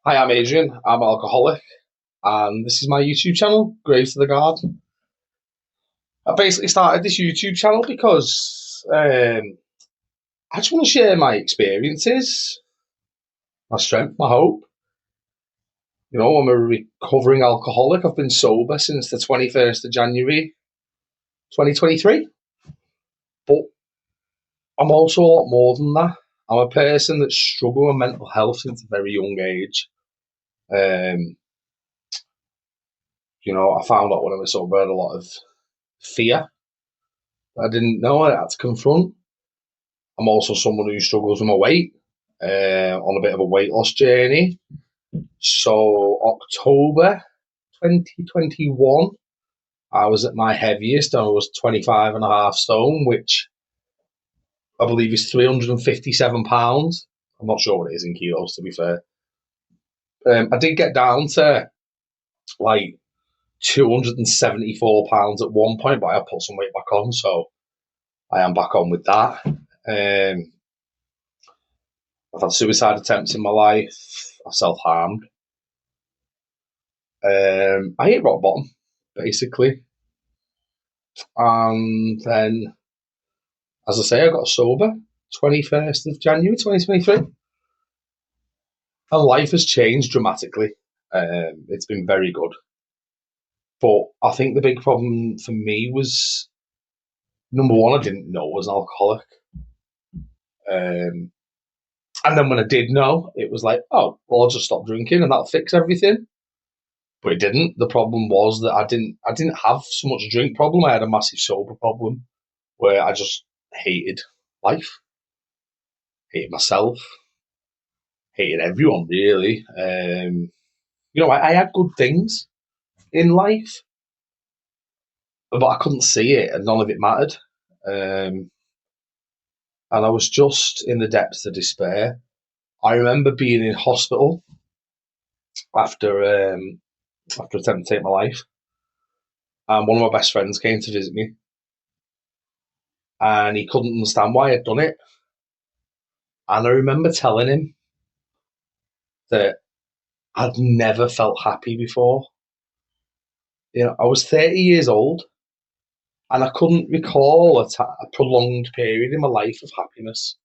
Hi, I'm Adrian. I'm an alcoholic, and this is my YouTube channel, Grave to the Guard. I basically started this YouTube channel because I just want to share my experiences, my strength, my hope. I'm a recovering alcoholic. I've been sober since the 21st of January 2023, but I'm also a lot more than that. I'm a person that's struggled with mental health since a very young age. Um, I found out when I was sober I had a lot of fear I didn't know I had to confront. I'm also someone who struggles with my weight, on a bit of a weight loss journey. So October 2021, I was at my heaviest and I was 25 and a half stone, which I believe is 357 pounds. I'm not sure what it is in kilos, to be fair. I did get down to like 274 pounds at one point, but I put some weight back on, so I am back on with that. I've had suicide attempts in my life. I self-harmed. I hit rock bottom, basically. And then, as I say, I got sober 21st of January 2023. And life has changed dramatically. It's been very good. But I think the big problem for me was, number one, I didn't know I was an alcoholic. And then when I did know, it was like, oh, well, I'll just stop drinking and that'll fix everything. But it didn't. The problem was that I didn't have so much drink problem. I had a massive sober problem where I just hated life, hated myself, hated everyone really. I had good things in life, but I couldn't see it, and none of it mattered. And I was just in the depths of despair. I remember being in hospital after attempting to take my life, and one of my best friends came to visit me, and he couldn't understand why I'd done it. And I remember telling him that I'd never felt happy before. I was 30 years old and I couldn't recall a prolonged period in my life of happiness.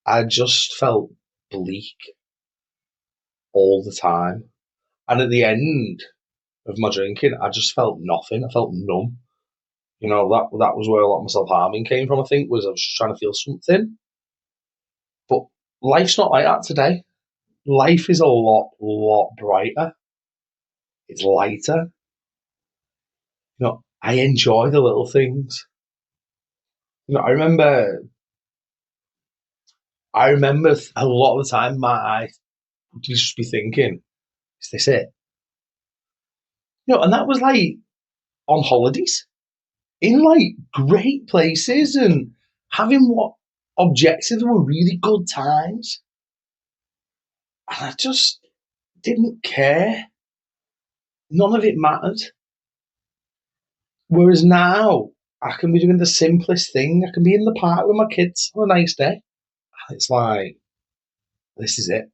I just felt bleak all the time. And at the end of my drinking, I just felt nothing. I felt numb. That was where a lot of my self harming came from, I think, was I was just trying to feel something. But life's not like that today. Life is a lot brighter. It's lighter. I enjoy the little things. I remember a lot of the time I would just be thinking, is this it? And that was like on holidays in like great places and having what objectives were really good times. And I just didn't care. None of it mattered. Whereas now I can be doing the simplest thing. I can be in the park with my kids on a nice day. And it's like, this is it.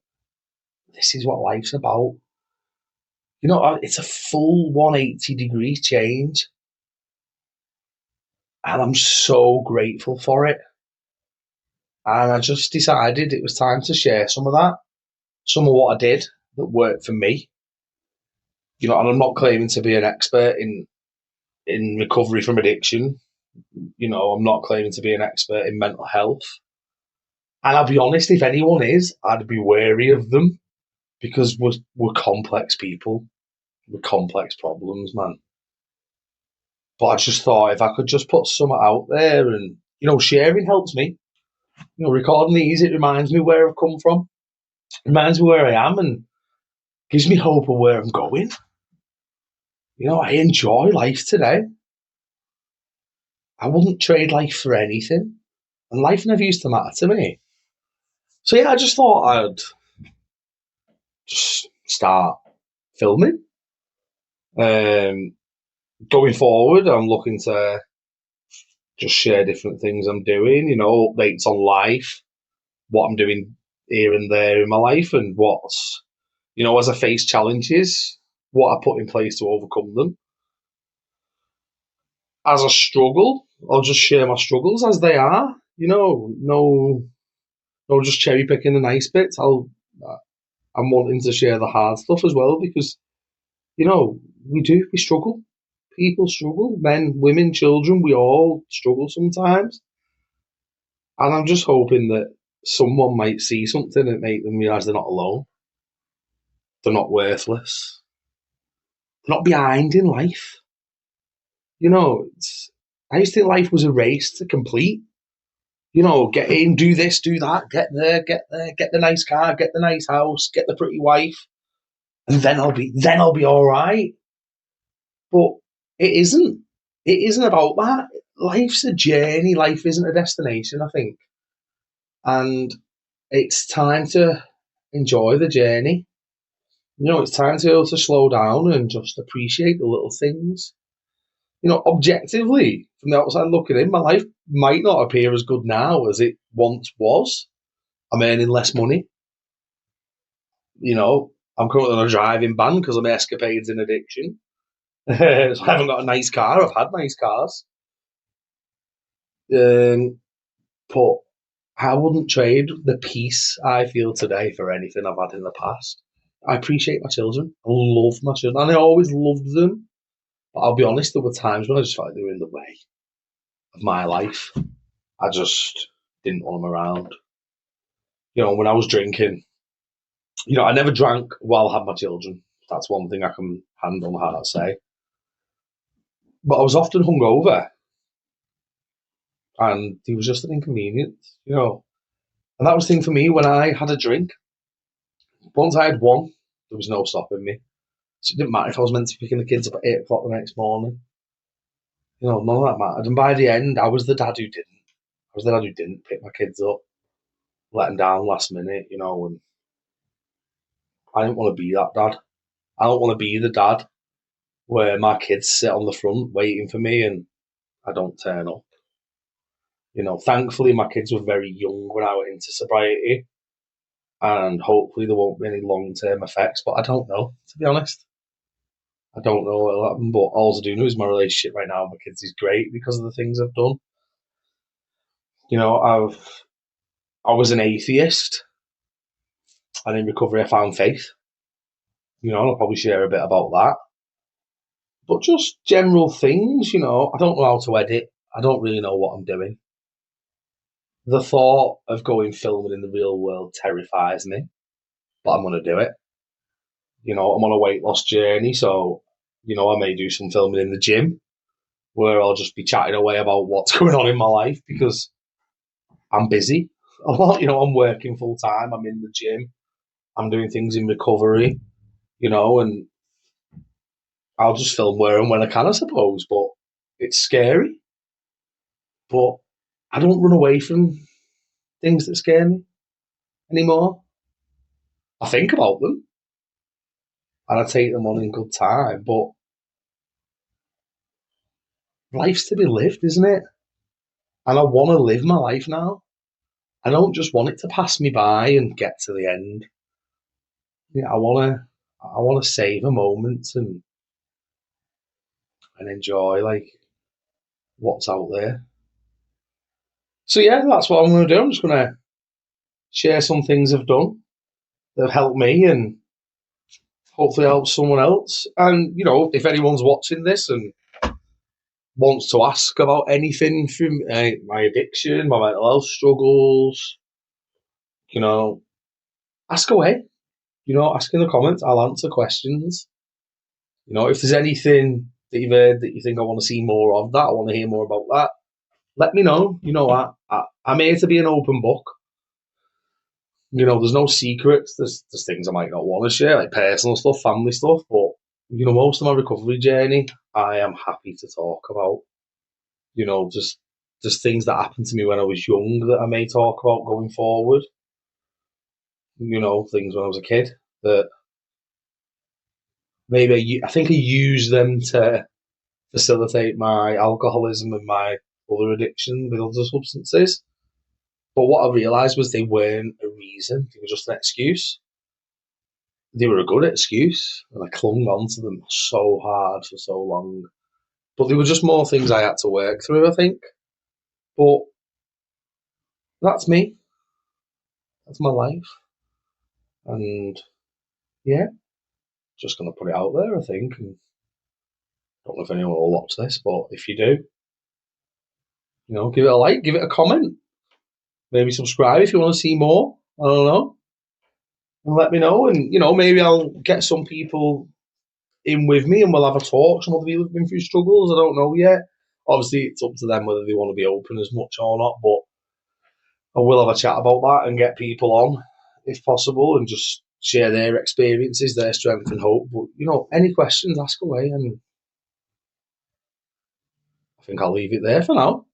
This is what life's about. It's a full 180-degree change. And I'm so grateful for it. And I just decided it was time to share some of that, some of what I did that worked for me. And I'm not claiming to be an expert in recovery from addiction. I'm not claiming to be an expert in mental health. And I'll be honest, if anyone is, I'd be wary of them because we're complex people with complex problems, man. But I just thought if I could just put some out there and, sharing helps me. Recording these, it reminds me where I've come from, reminds me where I am, and gives me hope of where I'm going. I enjoy life today. I wouldn't trade life for anything, and life never used to matter to me. So yeah, I just thought I'd just start filming. Going forward, I'm looking to just share different things I'm doing, updates on life, what I'm doing here and there in my life, and as I face challenges, what I put in place to overcome them. As I struggle, I'll just share my struggles as they are. No, just cherry picking the nice bits. I'm wanting to share the hard stuff as well because we struggle. People struggle, men, women, children. We all struggle sometimes, and I'm just hoping that someone might see something and make them realise they're not alone. They're not worthless. They're not behind in life. I used to think life was a race to complete. Get in, do this, do that, get there, get the nice car, get the nice house, get the pretty wife, and then I'll be all right. But it isn't. It isn't about that. Life's a journey. Life isn't a destination, I think. And it's time to enjoy the journey. It's time to be able to slow down and just appreciate the little things. Objectively, from the outside looking in, my life might not appear as good now as it once was. I'm earning less money. I'm currently on a driving ban because of my escapades in addiction. So I haven't got a nice car. I've had nice cars. But I wouldn't trade the peace I feel today for anything I've had in the past. I appreciate my children. I love my children. And I always loved them. But I'll be honest, there were times when I just felt like they were in the way of my life. I just didn't want them around. When I was drinking, I never drank while I had my children. That's one thing I can hand on heart say. But I was often hungover. And it was just an inconvenience, And that was the thing for me when I had a drink. Once I had one, there was no stopping me. So it didn't matter if I was meant to be picking the kids up at 8 o'clock the next morning. None of that mattered. And by the end, I was the dad who didn't. I was the dad who didn't pick my kids up, let them down last minute, and I didn't want to be that dad. I don't want to be the dad where my kids sit on the front waiting for me and I don't turn up. Thankfully my kids were very young when I went into sobriety, and hopefully there won't be any long-term effects, but I don't know, to be honest. I don't know what will happen, but all I do know is my relationship right now with my kids is great because of the things I've done. I was an atheist, and in recovery I found faith. I'll probably share a bit about that. But just general things, I don't know how to edit. I don't really know what I'm doing. The thought of going filming in the real world terrifies me, but I'm going to do it. I'm on a weight loss journey, so, I may do some filming in the gym where I'll just be chatting away about what's going on in my life because I'm busy a lot. I'm working full time, I'm in the gym, I'm doing things in recovery, and I'll just film where and when I can, I suppose, but it's scary. But I don't run away from things that scare me anymore. I think about them and I take them on in good time, but life's to be lived, isn't it? And I want to live my life now. I don't just want it to pass me by and get to the end. I want to savor moments and enjoy what's out there. So yeah, that's what I'm going to do. I'm just going to share some things I've done that have helped me and hopefully help someone else. And if anyone's watching this and wants to ask about anything from my addiction, my mental health struggles, ask away. Ask in the comments. I'll answer questions. If there's anything that you've heard that you think I want to see more of that, I want to hear more about that, let me know. I'm here to be an open book. There's no secrets. There's things I might not want to share, like personal stuff, family stuff, but most of my recovery journey, I am happy to talk about. Just things that happened to me when I was young that I may talk about going forward. Things when I was a kid that maybe I think I use them to facilitate my alcoholism and my other addiction with other substances. But what I realised was they weren't a reason; they were just an excuse. They were a good excuse, and I clung on to them so hard for so long. But there were just more things I had to work through, I think. But that's me. That's my life. And yeah, just going to put it out there, I think. And I don't know if anyone will watch this, but if you do, give it a like, give it a comment, maybe subscribe if you want to see more. I don't know. And let me know. And, maybe I'll get some people in with me and we'll have a talk. Some other people have been through struggles. I don't know yet. Obviously, it's up to them whether they want to be open as much or not, but I will have a chat about that and get people on if possible and just share their experiences, their strength and hope. But, any questions, ask away. And I think I'll leave it there for now.